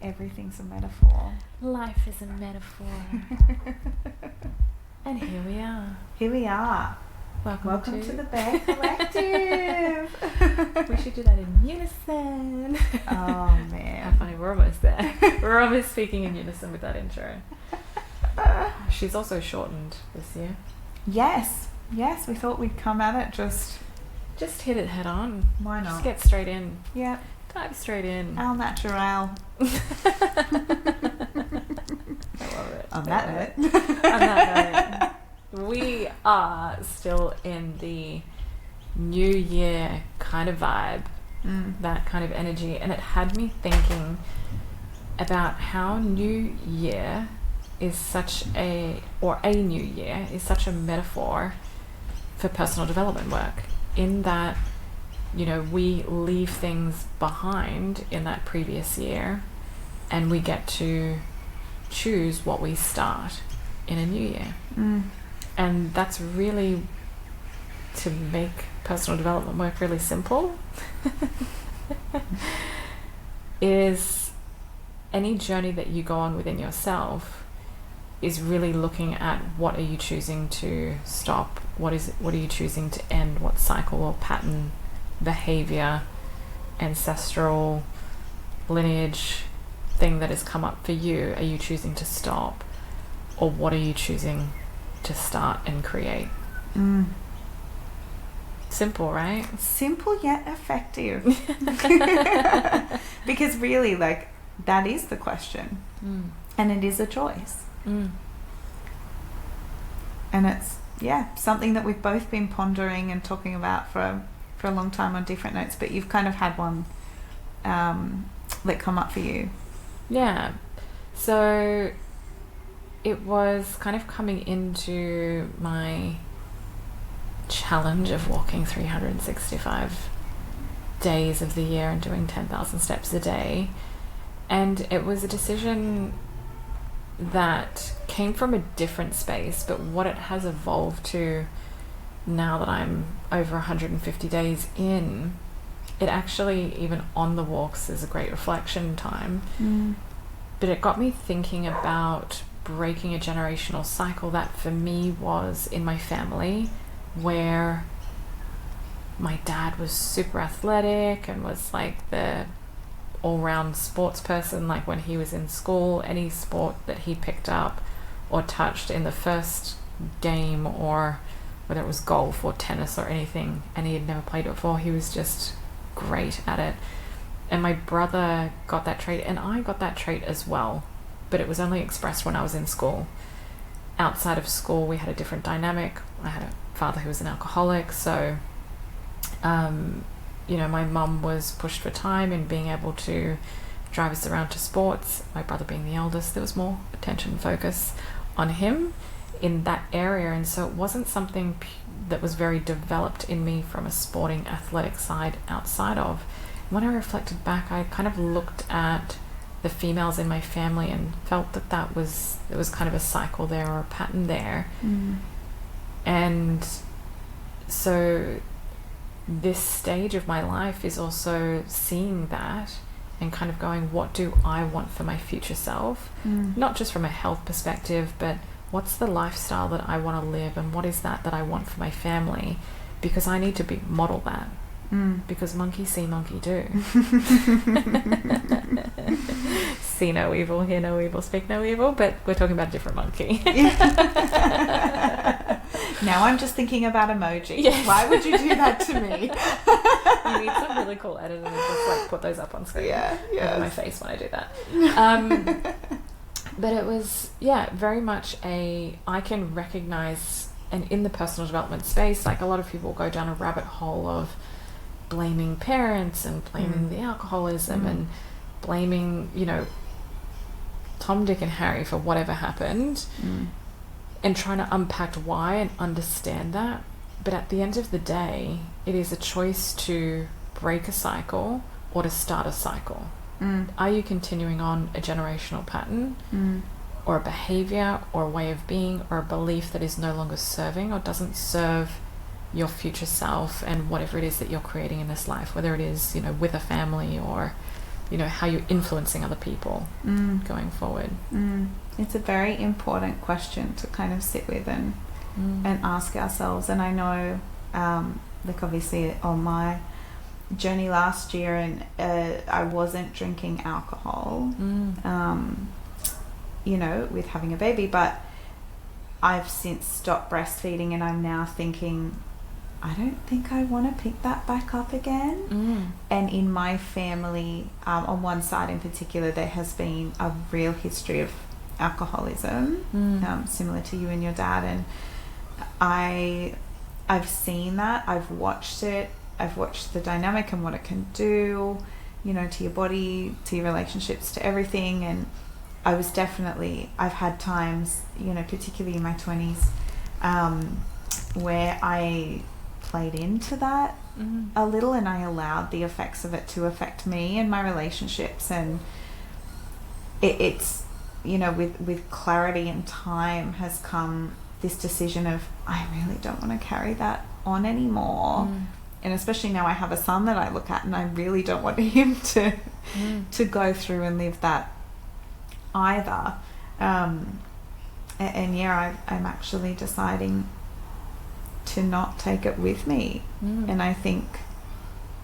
Everything's a metaphor. Life is a metaphor. And here we are. Here we are. Welcome to the Bear Collective. We should do that in unison. Oh man. How funny, we're almost there. We're almost speaking in unison with that intro. She's also shortened this year. Yes, we thought we'd come at it just hit it head on. Why not? Just get straight in. Yeah. Dive straight in. Al natural. I love it. On that note, we are still in the New Year kind of vibe, that kind of energy, and it had me thinking about how New Year is such a new year is such a metaphor for personal development work, in that, you know, we leave things behind in that previous year and we get to choose what we start in a new year. And that's really to make personal development work really simple. Is any journey that you go on within yourself is really looking at what are you choosing to stop, what are you choosing to end, what cycle or pattern, behavior, ancestral lineage thing that has come up for you are you choosing to stop, or what are you choosing to start and create? Simple, right? Simple yet effective. Because really, like, that is the question. And it is a choice. And it's something that we've both been pondering and talking about for a long time on different notes, but you've kind of had one that come up for you. Yeah. So it was kind of coming into my challenge of walking 365 days of the year and doing 10,000 steps a day. And it was a decision that came from a different space, but what it has evolved to now that I'm over 150 days in, it actually, even on the walks, is a great reflection time. But it got me thinking about breaking a generational cycle that for me was in my family, where my dad was super athletic and was like the all-round sports person. Like when he was in school, any sport that he picked up or touched in the first game, or whether it was golf or tennis or anything, and he had never played it before, he was just great at it. And my brother got that trait, and I got that trait as well, but it was only expressed when I was in school. Outside of school, we had a different dynamic. I had a father who was an alcoholic, so you know, my mum was pushed for time in being able to drive us around to sports. My brother being the eldest, there was more attention and focus on him in that area, and so it wasn't something that was very developed in me from a sporting athletic side outside of. When I reflected back, I kind of looked at the females in my family and felt that there was kind of a cycle there, or a pattern there. And so this stage of my life is also seeing that and kind of going, what do I want for my future self? Not just from a health perspective, but what's the lifestyle that I want to live, and what is that I want for my family? Because I need to model that. Because monkey see, monkey do. See no evil, hear no evil, speak no evil, but we're talking about a different monkey. Now I'm just thinking about emojis. Yes. Why would you do that to me? You need some really cool editors to just like put those up on screen. Yeah. My face when I do that. But it was, very much I can recognize, and in the personal development space, like a lot of people go down a rabbit hole of blaming parents and blaming the alcoholism and blaming, you know, Tom, Dick and Harry for whatever happened, and trying to unpack why and understand that. But at the end of the day, it is a choice to break a cycle or to start a cycle. Are you continuing on a generational pattern or a behavior or a way of being or a belief that is no longer serving or doesn't serve your future self and whatever it is that you're creating in this life, whether it is, you know, with a family or you know, how you're influencing other people going forward. It's a very important question to kind of sit with and ask ourselves. And I know, like obviously on my journey last year, and I wasn't drinking alcohol, you know, with having a baby, but I've since stopped breastfeeding, and I'm now thinking, I don't think I want to pick that back up again. And in my family, on one side in particular, there has been a real history of alcoholism, similar to you and your dad. And I've seen that. I've watched it. I've watched the dynamic and what it can do, you know, to your body, to your relationships, to everything. And I've had times, you know, particularly in my 20s, where I played into that a little, and I allowed the effects of it to affect me and my relationships. And it's, you know, with clarity and time has come this decision of, I really don't want to carry that on anymore. And especially now I have a son that I look at, and I really don't want him to go through and live that either. And yeah, I'm actually deciding to not take it with me. And I think,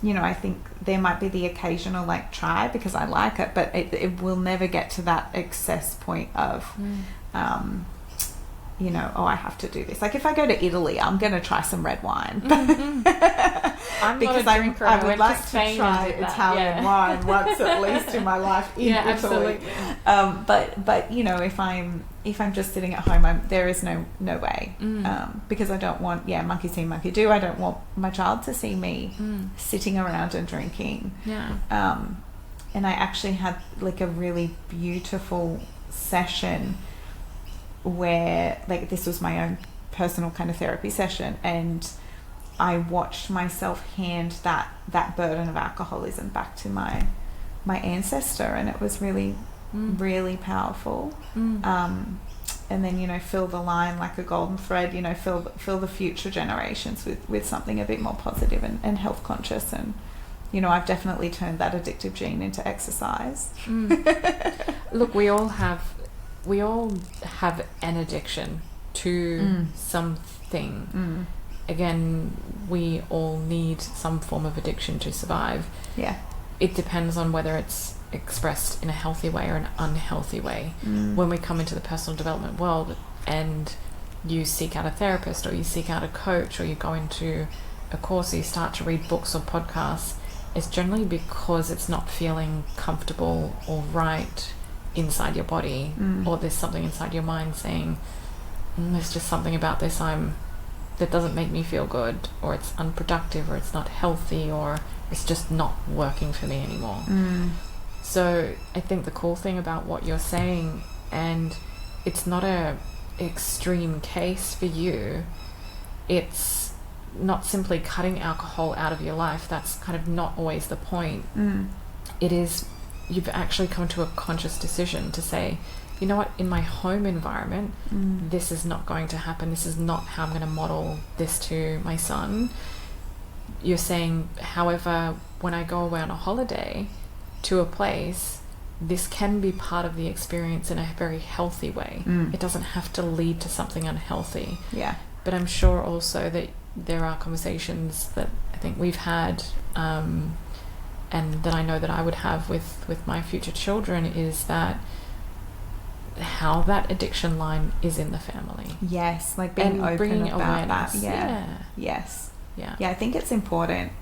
you know, I think there might be the occasional like try because I like it, but it will never get to that excess point of you know, oh, I have to do this. Like if I go to Italy, I'm going to try some red wine. I'm because not a drinker. I would like to to try Italian wine once at least in my life in Italy. Absolutely. But you know, if I'm just sitting at home, there is no way, because I don't want monkey see, monkey do. I don't want my child to see me sitting around and drinking. And I actually had like a really beautiful session where, like, this was my own personal kind of therapy session, and I watched myself hand that burden of alcoholism back to my ancestor, and it was really really powerful. And then, you know, fill the line like a golden thread, you know, fill the future generations with something a bit more positive and health conscious. And, you know, I've definitely turned that addictive gene into exercise. Look, we all have an addiction to something. Again, we all need some form of addiction to survive. It depends on whether it's expressed in a healthy way or an unhealthy way. When we come into the personal development world and you seek out a therapist, or you seek out a coach, or you go into a course, or you start to read books or podcasts, it's generally because it's not feeling comfortable or right inside your body, or there's something inside your mind saying, there's just something about this that doesn't make me feel good, or it's unproductive, or it's not healthy, or it's just not working for me anymore. So I think the cool thing about what you're saying, and it's not a extreme case for you, it's not simply cutting alcohol out of your life. That's kind of not always the point. It is, you've actually come to a conscious decision to say, you know what, in my home environment, this is not going to happen. This is not how I'm going to model this to my son. You're saying, however, when I go away on a holiday to a place, this can be part of the experience in a very healthy way. It doesn't have to lead to something unhealthy. But I'm sure also that there are conversations that I think we've had, and that I know that I would have with my future children, is that how that addiction line is in the family. Yes, like being open bringing about awareness. that. I think it's important,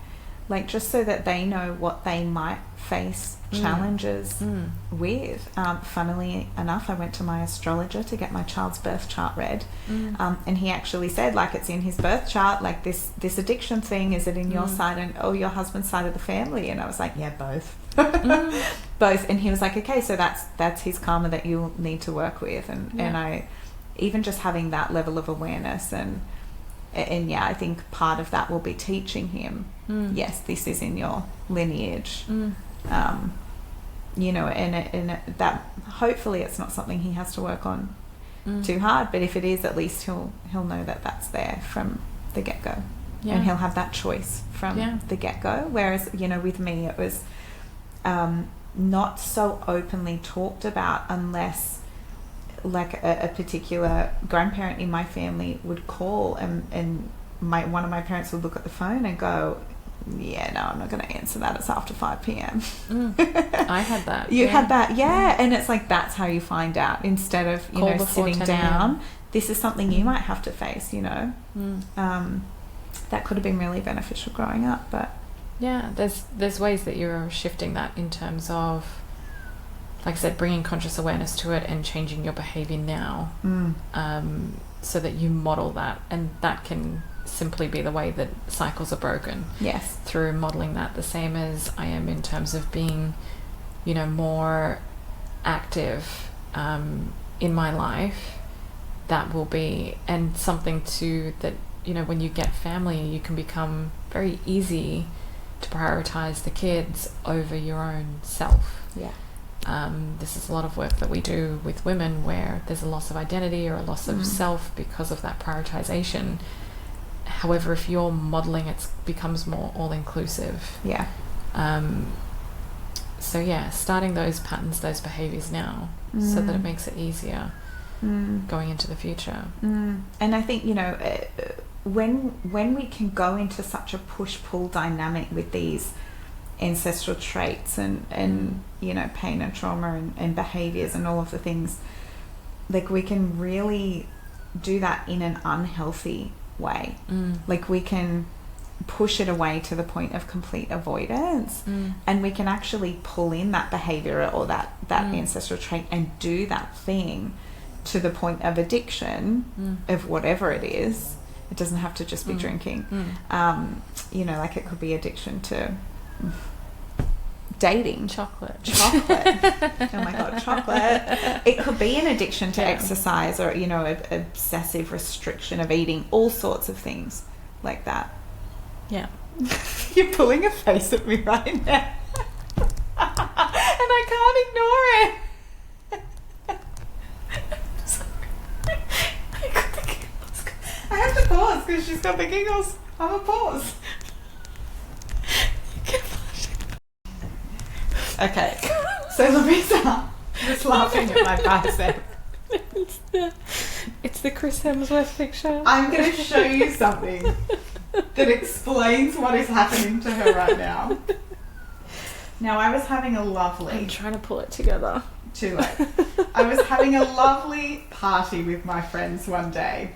like, just so that they know what they might face challenges with. Funnily enough, I went to my astrologer to get my child's birth chart read, and he actually said, like, it's in his birth chart, like this addiction thing, is it in your side and your husband's side of the family? And I was like, yeah, both. Both. And he was like, okay, so that's his karma that you'll need to work with. And I, even just having that level of awareness, and I think part of that will be teaching him, yes, this is in your lineage. You know, and that hopefully it's not something he has to work on too hard, but if it is, at least he'll know that that's there from the get-go. And he'll have that choice from the get-go. Whereas, you know, with me, it was not so openly talked about unless like a particular grandparent in my family would call and one of my parents would look at the phone and go, yeah, no, I'm not going to answer that. It's after 5 p.m. I had that. You had that, yeah. And it's like, that's how you find out, instead of, sitting down. This is something you might have to face, that could have been really beneficial growing up. But yeah, there's ways that you're shifting that in terms of, like I said, bringing conscious awareness to it and changing your behavior now, so that you model that, and that can simply be the way that cycles are broken. Yes. Through modeling that, the same as I am in terms of being, more active in my life. That will be, and something too that, when you get family, you can become very easy to prioritize the kids over your own self. Yeah. This is a lot of work that we do with women where there's a loss of identity or a loss of self because of that prioritization. However, if you're modeling, it becomes more all-inclusive. Yeah. So yeah, starting those patterns, those behaviors now, so that it makes it easier going into the future. And I think, when we can go into such a push-pull dynamic with these ancestral traits and pain and trauma and behaviors and all of the things, like, we can really do that in an unhealthy way. Like, we can push it away to the point of complete avoidance, and we can actually pull in that behavior or that ancestral trait and do that thing to the point of addiction of whatever it is. It doesn't have to just be drinking. Like, it could be addiction to dating. Chocolate. Oh my God, chocolate. It could be an addiction to exercise, or, obsessive restriction of eating, all sorts of things like that. Yeah. You're pulling a face at me right now. And I can't ignore it. I have to pause because she's got the giggles. Have a pause. Okay, so Larissa was laughing at my bicep. It's the Chris Hemsworth picture. I'm going to show you something that explains what is happening to her right now. Now, I was having a lovely... I'm trying to pull it together. Too late. I was having a lovely party with my friends one day.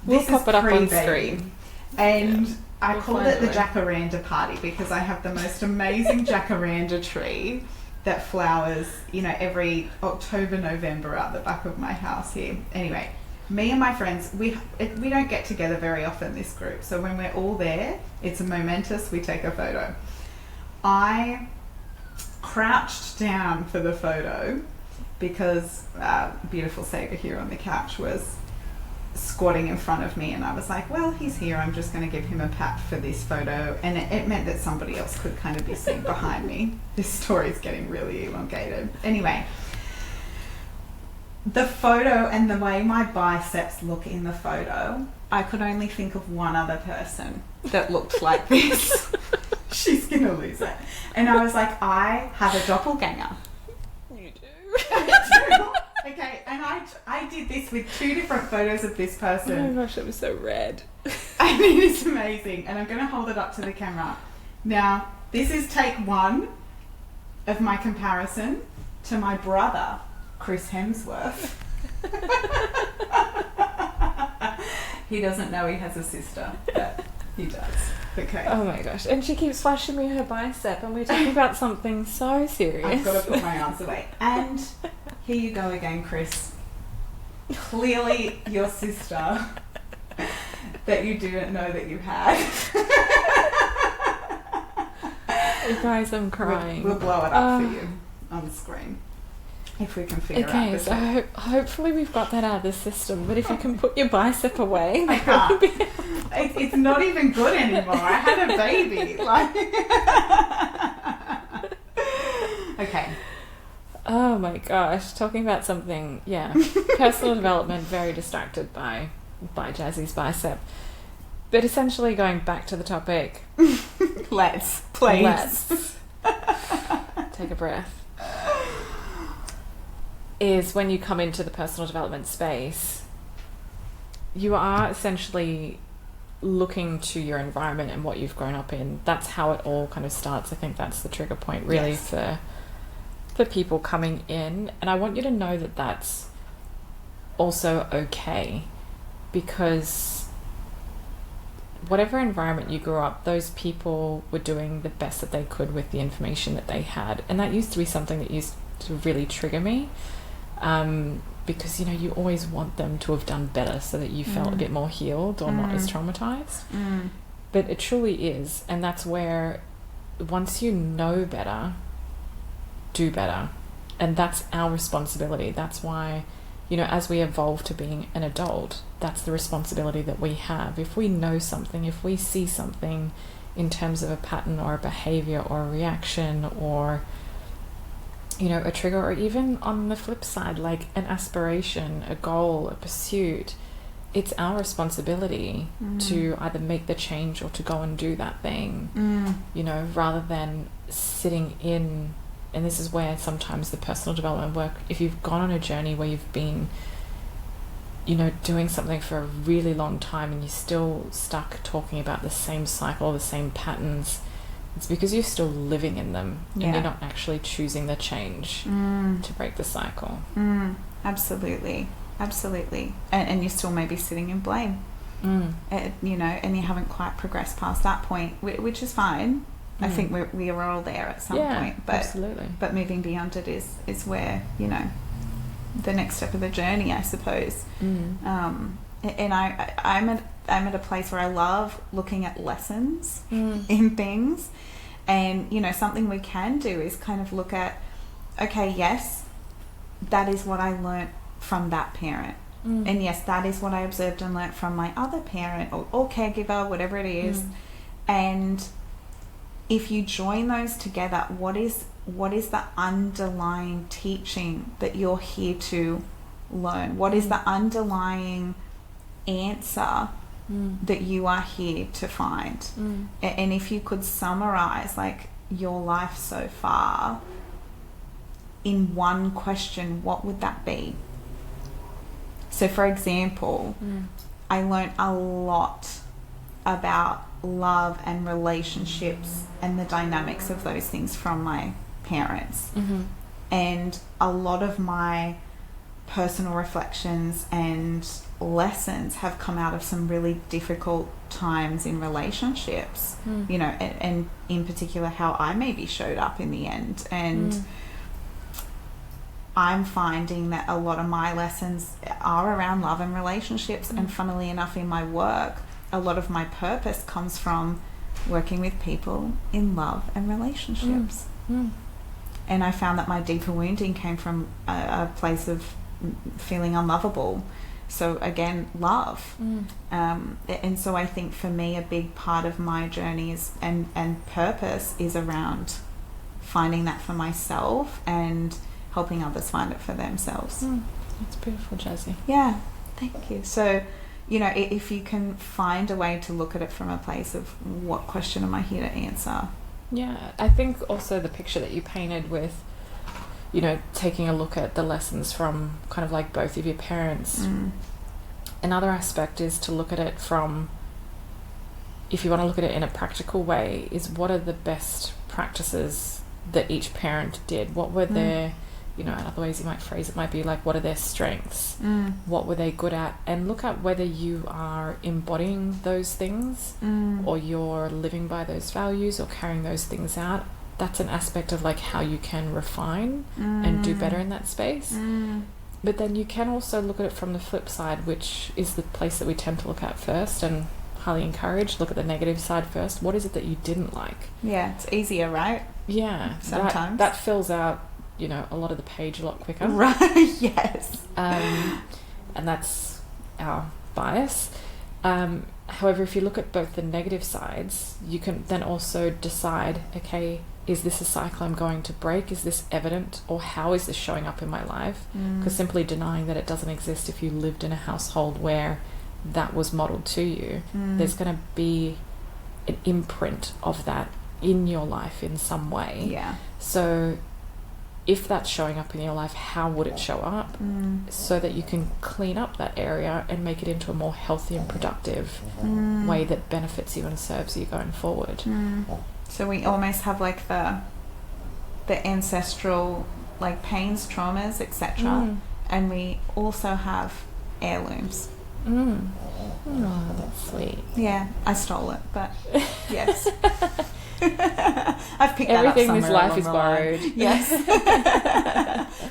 We'll pop it up on screen. And I called it the jacaranda party because I have the most amazing jacaranda tree that flowers, every October, November out the back of my house here. Anyway, me and my friends, we don't get together very often, this group. So when we're all there, it's momentous. We take a photo. I crouched down for the photo because beautiful Saber here on the couch was squatting in front of me, and I was like, well, he's here, I'm just going to give him a pat for this photo. And it meant that somebody else could kind of be seen behind me. This story's getting really elongated. Anyway, the photo and the way my biceps look in the photo, I could only think of one other person that looked like this. She's gonna lose it. And I was like, I have a doppelganger. You do. I do. Okay, and I did this with 2 different photos of this person. Oh my gosh, it was so red. I mean, it's amazing. And I'm going to hold it up to the camera. Now, this is take 1 of my comparison to my brother, Chris Hemsworth. He doesn't know he has a sister, but he does. Okay. Oh my gosh. And she keeps flashing me her bicep, and we're talking about something so serious. I've got to put my arms away. And here you go again, Chris. Clearly your sister that you didn't know that you had. You guys, I'm crying. We'll blow it up for you on the screen. If we can figure out this. Okay, so hopefully we've got that out of the system, but if you can put your bicep away, I can't. It's not even good anymore. I had a baby. Okay. Oh my gosh, talking about something, personal development, very distracted by Jazzy's bicep. But essentially going back to the topic. Let's, please. Let's take a breath, is when you come into the personal development space, you are essentially looking to your environment and what you've grown up in. That's how it all kind of starts. I think that's the trigger point really. Yes. for people coming in. And I want you to know that that's also okay, because whatever environment you grew up, those people were doing the best that they could with the information that they had. And that used to be something that used to really trigger me, because, you know, you always want them to have done better so that you felt a bit more healed or not as traumatized. But it truly is. And that's where, once you know better, do better. And that's our responsibility. That's why, you know, as we evolve to being an adult, that's the responsibility that we have. If we know something, if we see something in terms of a pattern or a behavior or a reaction or, you know, a trigger, or even on the flip side, like an aspiration, a goal, a pursuit, it's our responsibility to either make the change or to go and do that thing, you know, rather than sitting in. And this is where sometimes the personal development work, if you've gone on a journey where you've been, you know, doing something for a really long time and you're still stuck talking about the same cycle, the same patterns, it's because you're still living in them and you're not actually choosing the change to break the cycle. Absolutely. And you're still maybe sitting in blame, you know, and you haven't quite progressed past that point, which is fine. I think we are all there at some point, but absolutely. But moving beyond it is where, you know, the next step of the journey, I suppose. And I'm at a place where I love looking at lessons in things, and, you know, something we can do is kind of look at, okay, yes, that is what I learnt from that parent, and yes, that is what I observed and learnt from my other parent or caregiver, whatever it is, and if you join those together, what is the underlying teaching that you're here to learn? What is the underlying answer that you are here to find? And if you could summarize like your life so far in one question, what would that be? So for example, I learned a lot about love and relationships and the dynamics of those things from my parents, and a lot of my personal reflections and lessons have come out of some really difficult times in relationships, you know, and in particular how I maybe showed up in the end. And I'm finding that a lot of my lessons are around love and relationships, and funnily enough, in my work, a lot of my purpose comes from working with people in love and relationships. And I found that my deeper wounding came from a place of feeling unlovable. So again, love. And so I think for me, a big part of my journey is and purpose is around finding that for myself and helping others find it for themselves. That's beautiful, Jazzy. Yeah, thank you. So, you know, if you can find a way to look at it from a place of what question am I here to answer? Yeah, I think also the picture that you painted with, you know, taking a look at the lessons from kind of like both of your parents. Another aspect is to look at it from, if you want to look at it in a practical way, is what are the best practices that each parent did? What were their, you know, other ways you might phrase it might be like, what are their strengths? What were they good at? And look at whether you are embodying those things or you're living by those values or carrying those things out. That's an aspect of like how you can refine and do better in that space. But then you can also look at it from the flip side, which is the place that we tend to look at first, and highly encourage, look at the negative side first. What is it that you didn't like? Yeah, it's easier, right? Yeah, sometimes. That fills out, you know, a lot of the page a lot quicker. Right, yes. And that's our bias. However, if you look at both the negative sides, you can then also decide, okay, is this a cycle I'm going to break? Is this evident? Or how is this showing up in my life? Because simply denying that it doesn't exist, if you lived in a household where that was modeled to you, there's going to be an imprint of that in your life in some way. Yeah. So if that's showing up in your life, how would it show up? So that you can clean up that area and make it into a more healthy and productive way that benefits you and serves you going forward. So we almost have like the ancestral like pains, traumas, etc. And we also have heirlooms. Oh, that's sweet. Yeah, I stole it, but yes. I've picked Everything that up this life is borrowed. Yes.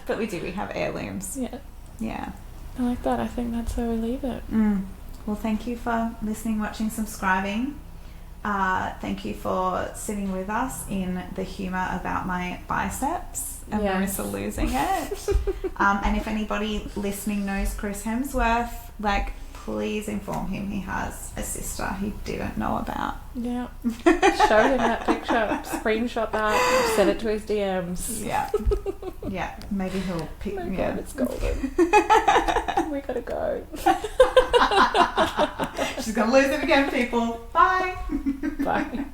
But we have heirlooms. Yeah. Yeah. I like that. I think that's where we leave it. Well, thank you for listening, watching, subscribing. Thank you for sitting with us in the humour about my biceps and Larissa losing it. And if anybody listening knows Chris Hemsworth, like, please inform him he has a sister he didn't know about. Yeah. Show him that picture. Screenshot that. Send it to his DMs. Yeah. Yeah. Maybe he'll pick me up. God, it's golden. We gotta go. She's gonna lose it again, people. Bye. Bye.